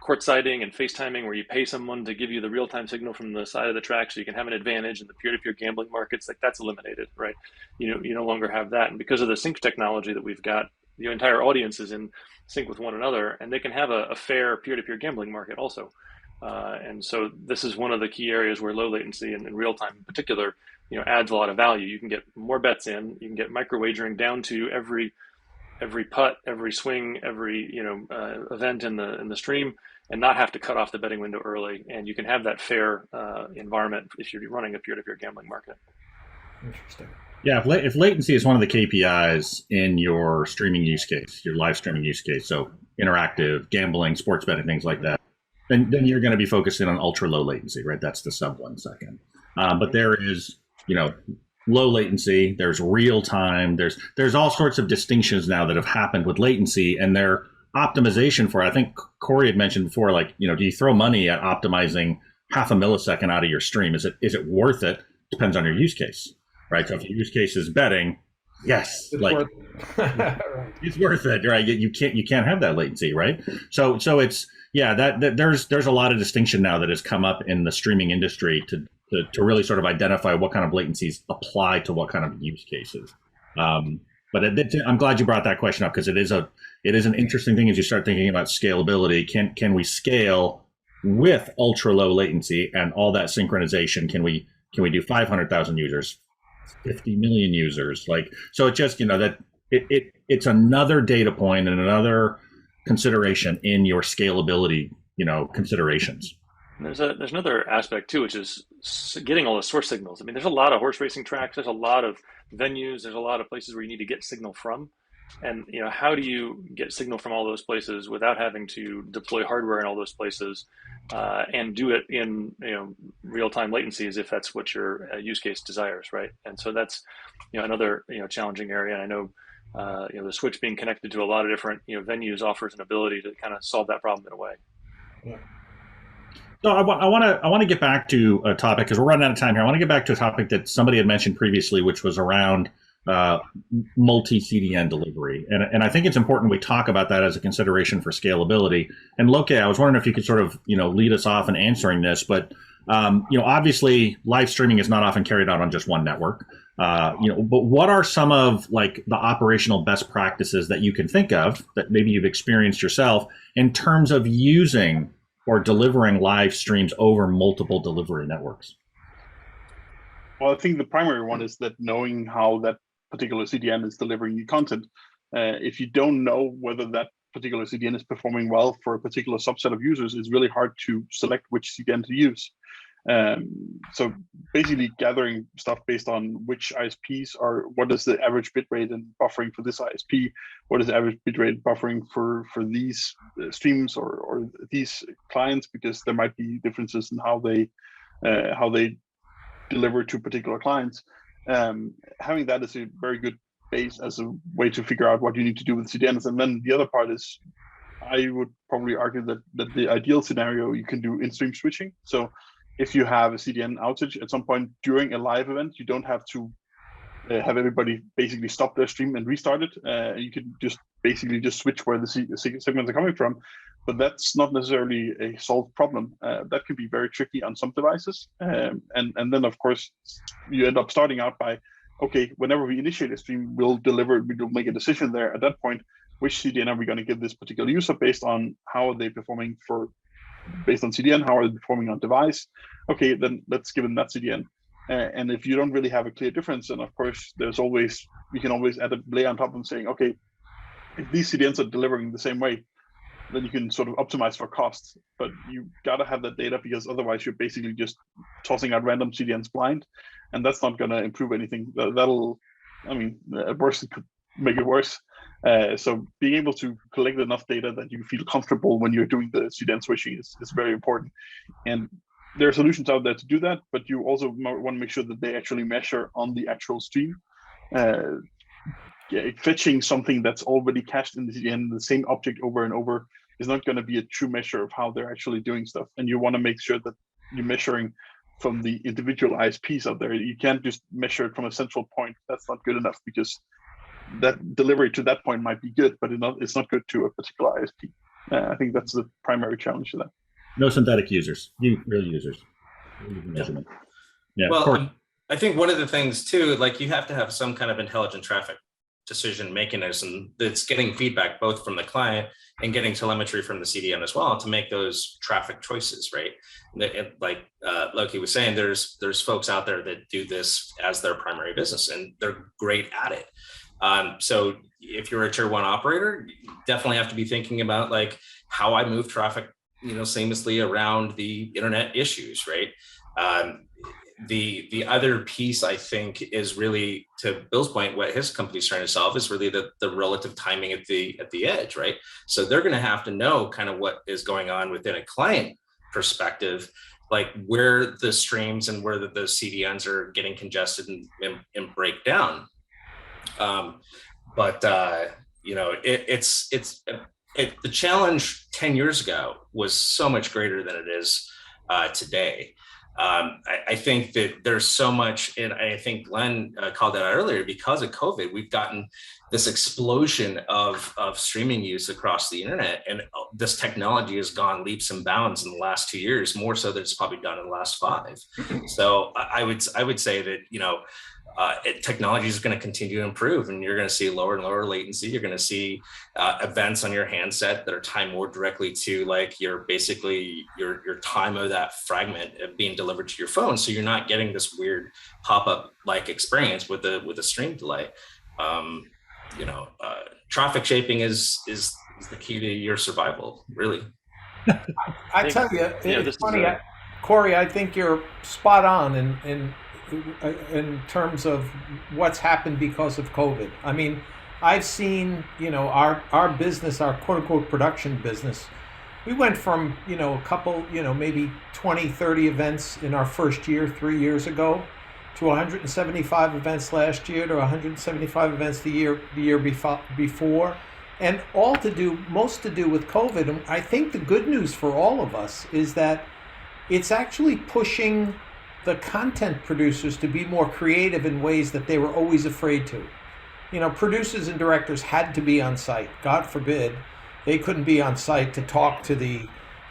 D: court siding and FaceTiming, where you pay someone to give you the real-time signal from the side of the track so you can have an advantage in the peer-to-peer gambling markets, like, that's eliminated, right? You no longer have that. And because of the sync technology that we've got, the entire audience is in sync with one another, and they can have a fair peer-to-peer gambling market also. And so this is one of the key areas where low latency and real-time in particular, adds a lot of value. You can get more bets in, you can get micro wagering down to every putt, every swing, every event in the stream, and not have to cut off the betting window early. And you can have that fair environment if you're running a peer-to-peer gambling market.
F: Interesting.
B: Yeah, if latency is one of the KPIs in your streaming use case, your live streaming use case, so interactive, gambling, sports betting, things like that, then you're going to be focusing on ultra low latency, right? That's the sub 1 second. But there is, low latency, there's real time, there's all sorts of distinctions now that have happened with latency, and their optimization for it. I think Corey had mentioned before, like, do you throw money at optimizing half a millisecond out of your stream? Is it worth it? Depends on your use case, right? So if your use case is betting, yes, it's worth it, right? You can't have that latency, right? So it's that there's a lot of distinction now that has come up in the streaming industry to really sort of identify what kind of latencies apply to what kind of use cases. But I'm glad you brought that question up, because it is an interesting thing as you start thinking about scalability. Can we scale with ultra low latency and all that synchronization? Can we do 500,000 users, 50 million users? Like, so it just that it's another data point and another consideration in your scalability considerations.
D: There's another aspect too, which is getting all the source signals. I mean, there's a lot of horse racing tracks, there's a lot of venues, there's a lot of places where you need to get signal from. And how do you get signal from all those places without having to deploy hardware in all those places, and do it in real-time latencies if that's what your use case desires, right? And so that's another challenging area. And I know the switch being connected to a lot of different venues offers an ability to kind of solve that problem in a way.
F: Yeah.
B: So I want to get back to a topic, because we're running out of time here. I want to get back to a topic that somebody had mentioned previously, which was around multi-CDN delivery. And I think it's important we talk about that as a consideration for scalability. And Loke, I was wondering if you could sort of lead us off in answering this, but Obviously live streaming is not often carried out on just one network. But what are some of like the operational best practices that you can think of that maybe you've experienced yourself in terms of using or delivering live streams over multiple delivery networks?
E: Well, I think the primary one is that knowing how that particular CDN is delivering the content. If you don't know whether that particular CDN is performing well for a particular subset of users, it's really hard to select which CDN to use. So basically gathering stuff based on which ISPs are, what is the average bitrate and buffering for this ISP, what is the average bitrate buffering for these streams or these clients, because there might be differences in how they deliver to particular clients. Having that is a very good base as a way to figure out what you need to do with CDNs. And then the other part is, I would probably argue that the ideal scenario, you can do in-stream switching. So if you have a CDN outage at some point during a live event, you don't have to have everybody basically stop their stream and restart it. You can just basically just switch where the segments are coming from. But that's not necessarily a solved problem. That can be very tricky on some devices. And then, of course, you end up starting out by, okay, whenever we initiate a stream, we'll make a decision there at that point, which CDN are we going to give this particular user based on how are they performing based on CDN, how are they performing on device? Okay, then let's give them that CDN. And if you don't really have a clear difference, then of course, you can always add a layer on top of saying, okay, if these CDNs are delivering the same way, then you can sort of optimize for costs. But you gotta have that data, because otherwise you're basically just tossing out random CDNs blind, and that's not gonna improve anything. At worst, it could make it worse. So being able to collect enough data that you feel comfortable when you're doing the CDN switching is very important. And there are solutions out there to do that, but you also want to make sure that they actually measure on the actual stream. Fetching something that's already cached in the CDN, the same object over and over, is not going to be a true measure of how they're actually doing stuff. And you want to make sure that you're measuring from the individual ISPs out there. You can't just measure it from a central point. That's not good enough, because that delivery to that point might be good, but it's not good to a particular ISP. I think that's the primary challenge to that.
B: No synthetic users, real users. Measurement. Yeah.
C: Well, I think one of the things too, like you have to have some kind of intelligent traffic decision mechanism that's getting feedback both from the client and getting telemetry from the CDN as well to make those traffic choices, right? Like Loke was saying, there's folks out there that do this as their primary business, and they're great at it. So if you're a tier one operator, you definitely have to be thinking about like how I move traffic, seamlessly around the internet issues, right? The other piece, I think, is really, to Bill's point, what his company's trying to solve is really the relative timing at the edge, right? So they're going to have to know kind of what is going on within a client perspective, like where the streams and where the CDNs are getting congested and break down. The challenge 10 years ago was so much greater than it is today. I think that there's so much, and I think Glen called that out earlier, because of COVID, we've gotten this explosion of streaming use across the internet, and this technology has gone leaps and bounds in the last 2 years, more so than it's probably done in the last 5. So I would say that, technology is going to continue to improve, and you're going to see lower and lower latency. You're going to see events on your handset that are timed more directly to like your time of that fragment being delivered to your phone. So you're not getting this weird pop-up like experience with a stream delay. Traffic shaping is the key to your survival, really.
F: I tell you, it's funny, Corey. I think you're spot on in terms of what's happened because of COVID. I mean, I've seen, our business, our quote unquote production business, we went from, a couple, maybe 20, 30 events in our first year, 3 years ago, to 175 events last year, to 175 events the year before, and most to do with COVID. And I think the good news for all of us is that it's actually pushing the content producers to be more creative in ways that they were always afraid to. Producers and directors had to be on site. God forbid they couldn't be on site to talk to the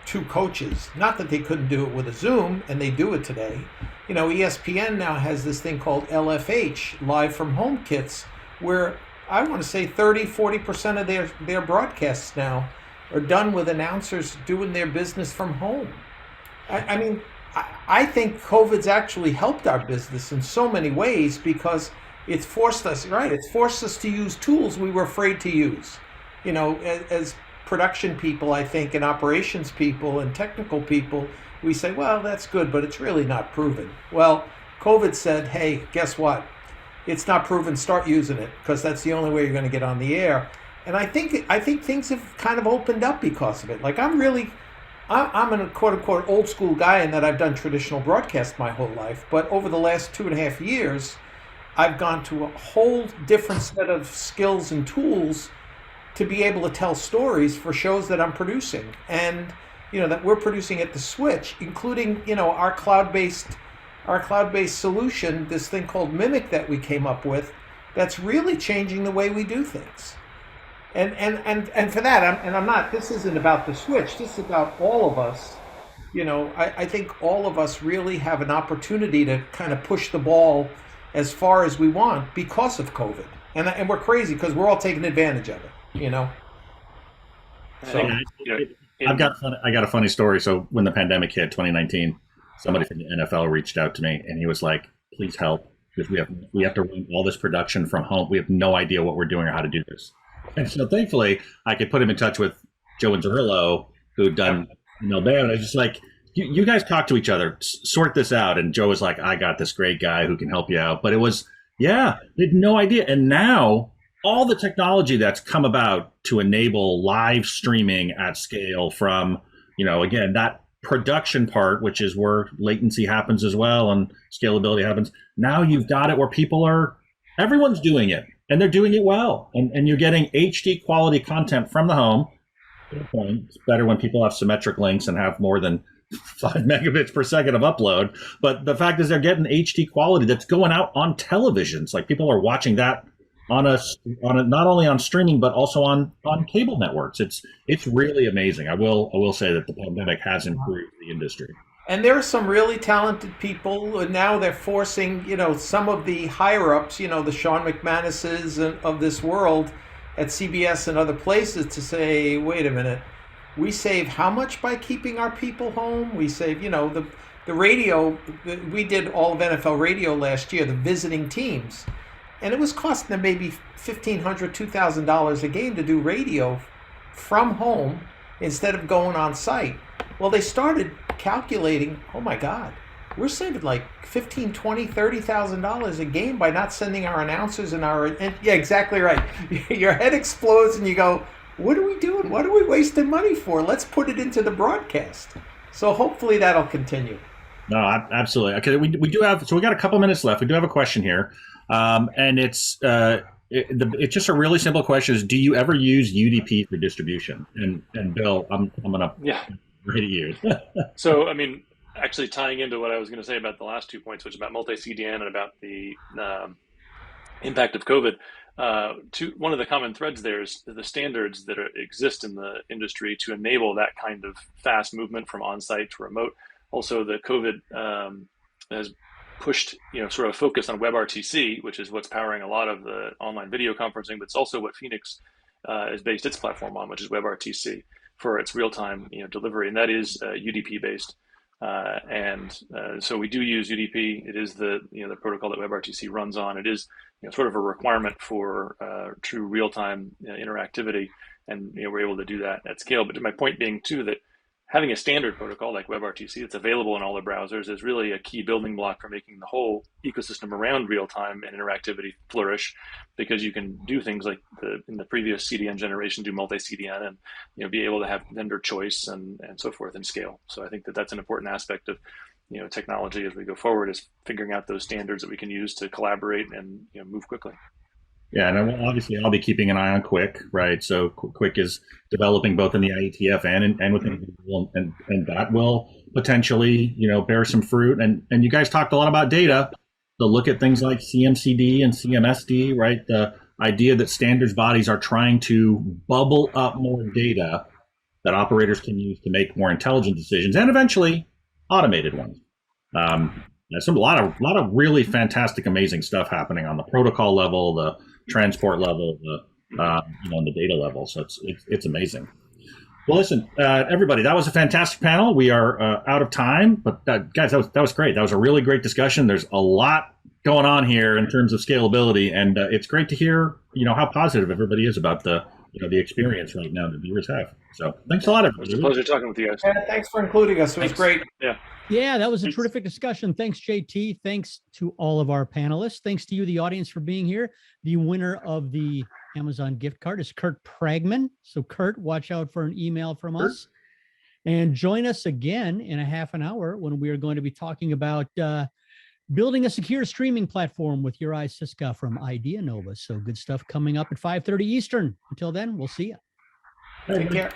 F: two coaches. Not that they couldn't do it with a Zoom, and they do it today. You know, ESPN now has this thing called LFH, live from home kits, where I want to say 30-40% of their broadcasts now are done with announcers doing their business from home. I mean, I think COVID's actually helped our business in so many ways, because it's forced us, right? It's forced us to use tools we were afraid to use. You know, as production people, I think, and operations people and technical people, we say, well, that's good, but it's really not proven. Well, COVID said, hey, guess what? It's not proven, start using it, because that's the only way you're going to get on the air. And I think things have kind of opened up because of it. Like, I'm a quote unquote old school guy in that I've done traditional broadcast my whole life, but over the last 2.5 years, I've gone to a whole different set of skills and tools to be able to tell stories for shows that I'm producing, and you know that we're producing at the Switch, including, you know, our cloud-based solution, this thing called Mimic that we came up with, that's really changing the way we do things. And for that, I'm not. This isn't about the Switch. This is about all of us. You know, I think all of us really have an opportunity to kind of push the ball as far as we want because of COVID, and we're crazy because we're all taking advantage of it. You know. So
B: I got a funny story. So when the pandemic hit, 2019, somebody from the NFL reached out to me, and he was like, "Please help, because we have to run all this production from home. We have no idea what we're doing or how to do this." And so thankfully, I could put him in touch with Joe and Zerillo, who'd done there. And I was just like, you guys talk to each other, sort this out. And Joe was like, I got this great guy who can help you out. But it was, they had no idea. And now all the technology that's come about to enable live streaming at scale from, you know, again, that production part, which is where latency happens as well and scalability happens. Now you've got it where everyone's doing it. And they're doing it well. And you're getting HD quality content from the home. It's better when people have symmetric links and have more than 5 megabits per second of upload. But the fact is they're getting HD quality that's going out on televisions. Like, people are watching that on not only on streaming, but also on cable networks. It's really amazing. I will say that the pandemic has improved the industry.
F: And there are some really talented people, and now they're forcing, you know, some of the higher ups, you know, the Sean McManuses of this world at CBS and other places, to say, wait a minute, we save how much by keeping our people home? We save, you know, the radio. We did all of NFL radio last year, the visiting teams, and it was costing them maybe $1,500, $2,000 a game to do radio from home instead of going on site. Well, they started calculating, oh my God, we're saving like $15,000, $20,000, $30,000 a game by not sending our announcers and yeah, exactly right. Your head explodes and you go, what are we doing? What are we wasting money for? Let's put it into the broadcast. So hopefully that'll continue.
B: No, absolutely. Okay, we do have, so we got a couple minutes left. We do have a question here, and it's just a really simple question: is, do you ever use UDP for distribution? And Bill, I'm gonna ready to use.
D: So, I mean, actually tying into what I was going to say about the last 2 points, which is about multi-CDN and about the impact of COVID, one of the common threads there is the standards that exist in the industry to enable that kind of fast movement from on-site to remote. Also, the COVID has pushed, you know, sort of focus on WebRTC, which is what's powering a lot of the online video conferencing, but it's also what Phenix is based its platform on, which is WebRTC for its real-time, you know, delivery, and that is UDP based. So we do use UDP. It is the protocol that WebRTC runs on. It is, you know, sort of a requirement for true real-time interactivity, and, you know, we're able to do that at scale. But to my point being too, that having a standard protocol like WebRTC that's available in all the browsers is really a key building block for making the whole ecosystem around real-time and interactivity flourish, because you can do things like in the previous CDN generation, do multi-CDN, and, you know, be able to have vendor choice and so forth and scale. So I think that that's an important aspect of, you know, technology as we go forward, is figuring out those standards that we can use to collaborate and, you know, move quickly.
B: Yeah, and obviously I'll be keeping an eye on Quick, right? So Quick is developing both in the IETF and within Google, and that will potentially, you know, bear some fruit. And you guys talked a lot about data. So look at things like CMCD and CMSD, right? The idea that standards bodies are trying to bubble up more data that operators can use to make more intelligent decisions and eventually automated ones. There's a lot of really fantastic, amazing stuff happening on the protocol level, the transport level, and the data level. So it's amazing. Well, listen, everybody, that was a fantastic panel. We are out of time, but guys, that was great. That was a really great discussion. There's a lot going on here in terms of scalability, and it's great to hear, how positive everybody is about the experience right now that viewers have. So thanks a lot, everybody.
D: It was a pleasure talking with you guys.
F: Yeah, thanks for including us. It was great.
A: Yeah, that was a terrific discussion. Thanks, JT. Thanks to all of our panelists. Thanks to you, the audience, for being here. The winner of the Amazon gift card is Kurt Pragman. So, Kurt, watch out for an email from us. And join us again in a half an hour when we are going to be talking about building a secure streaming platform with Uri Siska from Idea Nova. So, good stuff coming up at 5:30 Eastern. Until then, we'll see you.
F: Take care.